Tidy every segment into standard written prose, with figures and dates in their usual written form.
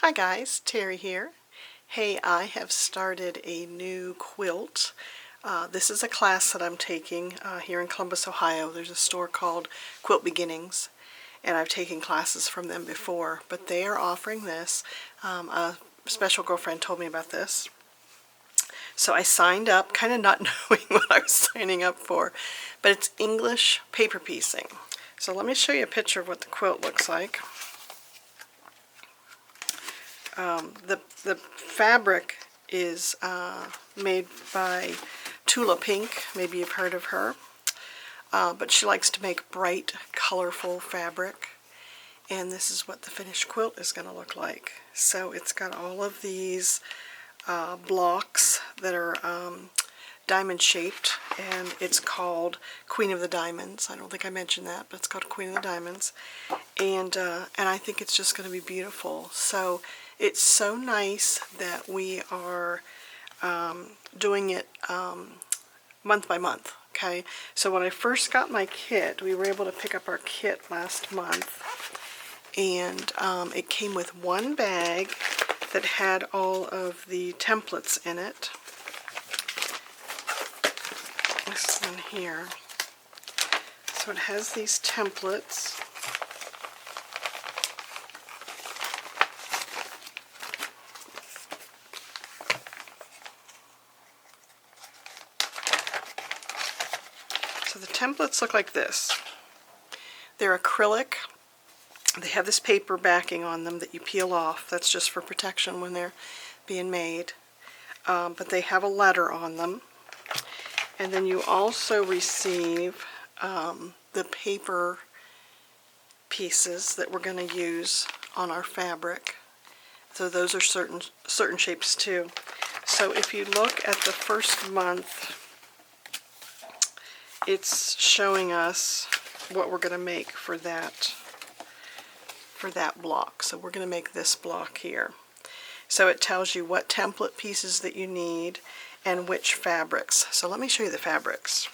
Hi guys, Terry here. Hey, I have started a new quilt. This is a class that I'm taking here in Columbus, Ohio. There's a store called Quilt Beginnings, and I've taken classes from them before, but they are offering this. A special girlfriend told me about this. So I signed up, kind of not knowing what I was signing up for, but it's English paper piecing. So let me show you a picture of what the quilt looks like. The fabric is made by Tula Pink. Maybe you've heard of her. But she likes to make bright, colorful fabric. And this is what the finished quilt is going to look like. So it's got all of these blocks that are diamond shaped, and it's called Queen of the Diamonds. I don't think I mentioned that, but it's called Queen of the Diamonds. And I think it's just going to be beautiful. So it's so nice that we are doing it month by month. Okay, so when I first got my kit, we were able to pick up our kit last month, and it came with one bag that had all of the templates in it. This one here. So it has these templates. So the templates look like this. They're acrylic. They have this paper backing on them that you peel off. That's just for protection when they're being made. But they have a letter on them. And then you also receive the paper pieces that we're going to use on our fabric. So those are certain shapes too. So if you look at the first month, it's showing us what we're going to make for that block. So we're going to make this block here. So it tells you what template pieces that you need and which fabrics. So let me show you the fabrics.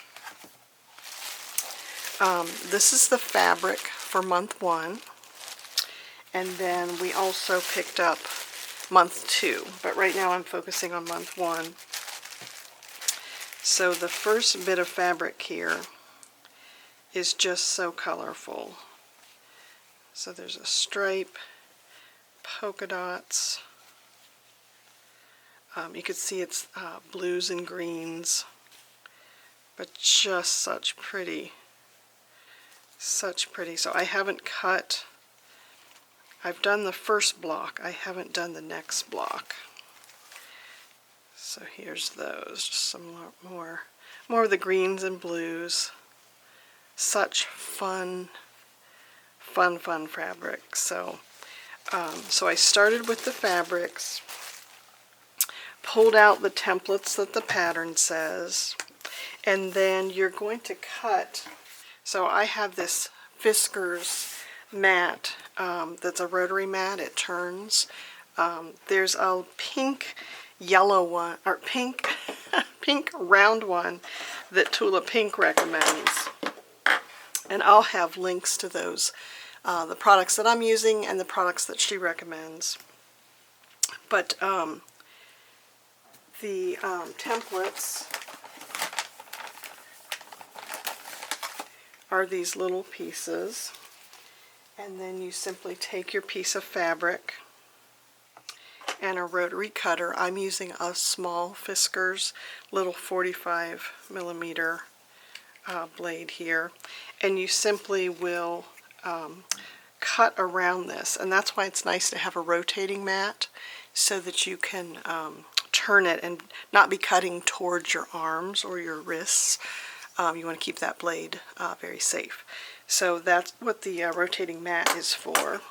This is the fabric for month 1, and then we also picked up month 2, but right now I'm focusing on month 1. So the first bit of fabric here is just so colorful. So there's a stripe, polka dots. You can see it's blues and greens, but just such pretty. So I haven't cut. I've done the first block. I haven't done the next block. So here's those, just some more of the greens and blues. Such fun fabric. So I started with the fabrics, pulled out the templates that the pattern says, and then you're going to cut. So I have this Fiskars mat that's a rotary mat. It turns. There's a pink yellow one, or pink round one that Tula Pink recommends, and I'll have links to those, the products that I'm using and the products that she recommends. But the templates are these little pieces, and then you simply take your piece of fabric and a rotary cutter. I'm using a small Fiskars little 45mm blade here, and you simply will cut around this, and that's why it's nice to have a rotating mat so that you can turn it and not be cutting towards your arms or your wrists. You want to keep that blade very safe. So that's what the rotating mat is for.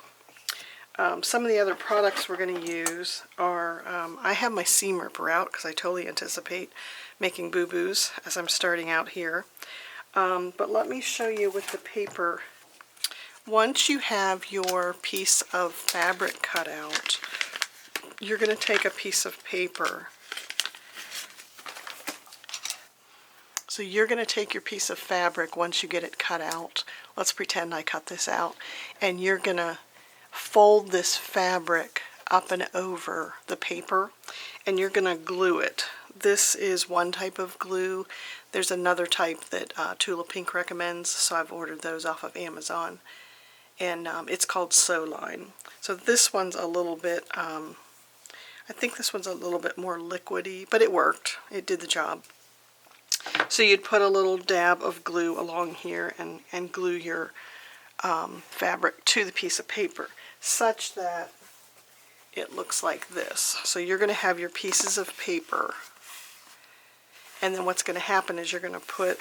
Some of the other products we're going to use are, I have my seam ripper out because I totally anticipate making boo-boos as I'm starting out here. But let me show you with the paper. Once you have your piece of fabric cut out, you're going to take a piece of paper. So you're going to take your piece of fabric once you get it cut out. Let's pretend I cut this out. And you're going to fold this fabric up and over the paper, and you're going to glue it. This is one type of glue. There's another type that Tula Pink recommends, so I've ordered those off of Amazon, and it's called Soline. So this one's a little bit, I think this one's a little bit more liquidy, but it worked. It did the job. So you'd put a little dab of glue along here and glue your fabric to the piece of paper such that it looks like this. So you're going to have your pieces of paper, and then what's going to happen is you're going to put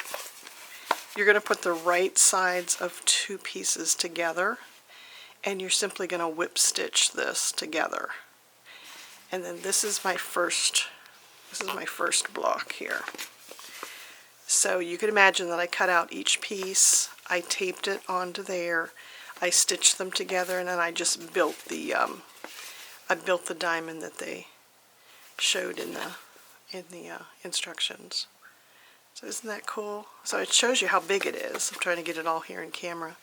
the right sides of two pieces together, and you're simply going to whip stitch this together. And then this is my first block here. So you can imagine that I cut out each piece, I taped it onto there, I stitched them together, and then I just built the diamond that they showed in the instructions. So isn't that cool? So it shows you how big it is. I'm trying to get it all here in camera.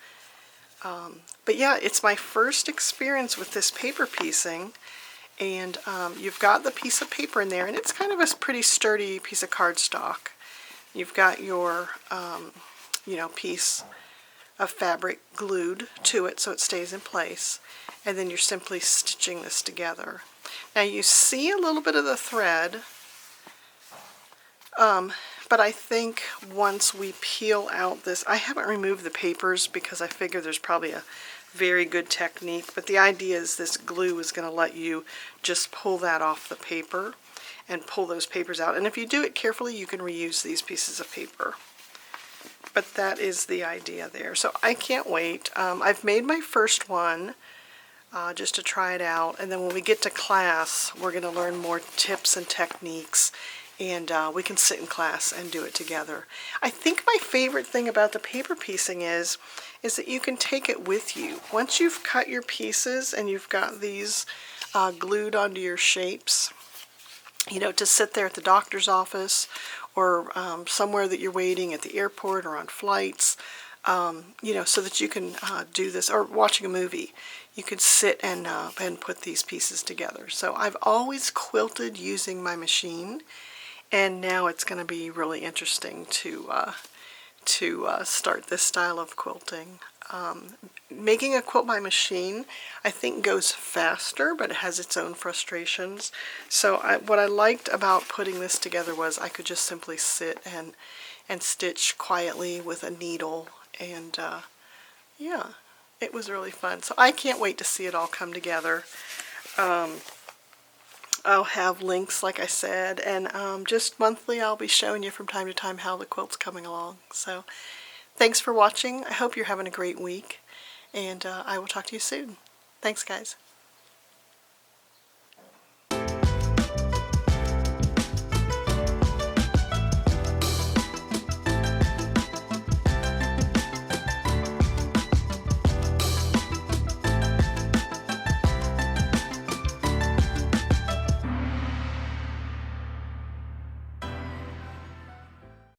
But yeah, it's my first experience with this paper piecing, and you've got the piece of paper in there, and it's kind of a pretty sturdy piece of cardstock. You've got your piece of fabric glued to it so it stays in place, and then you're simply stitching this together. Now you see a little bit of the thread, but I think once we peel out this, I haven't removed the papers because I figure there's probably a very good technique, but the idea is this glue is going to let you just pull that off the paper and pull those papers out. And if you do it carefully, you can reuse these pieces of paper. But that is the idea there. So I can't wait. I've made my first one just to try it out. And then when we get to class, we're going to learn more tips and techniques. And we can sit in class and do it together. I think my favorite thing about the paper piecing is that you can take it with you. Once you've cut your pieces and you've got these glued onto your shapes, to sit there at the doctor's office or somewhere that you're waiting at the airport or on flights, so that you can do this, or watching a movie, you could sit and put these pieces together. So I've always quilted using my machine, and now it's going to be really interesting to start this style of quilting. Making a quilt by machine, I think, goes faster, but it has its own frustrations. So what I liked about putting this together was I could just simply sit and stitch quietly with a needle, and yeah, it was really fun. So I can't wait to see it all come together. I'll have links, like I said, and just monthly I'll be showing you from time to time how the quilt's coming along. So thanks for watching. I hope you're having a great week, and I will talk to you soon. Thanks, guys.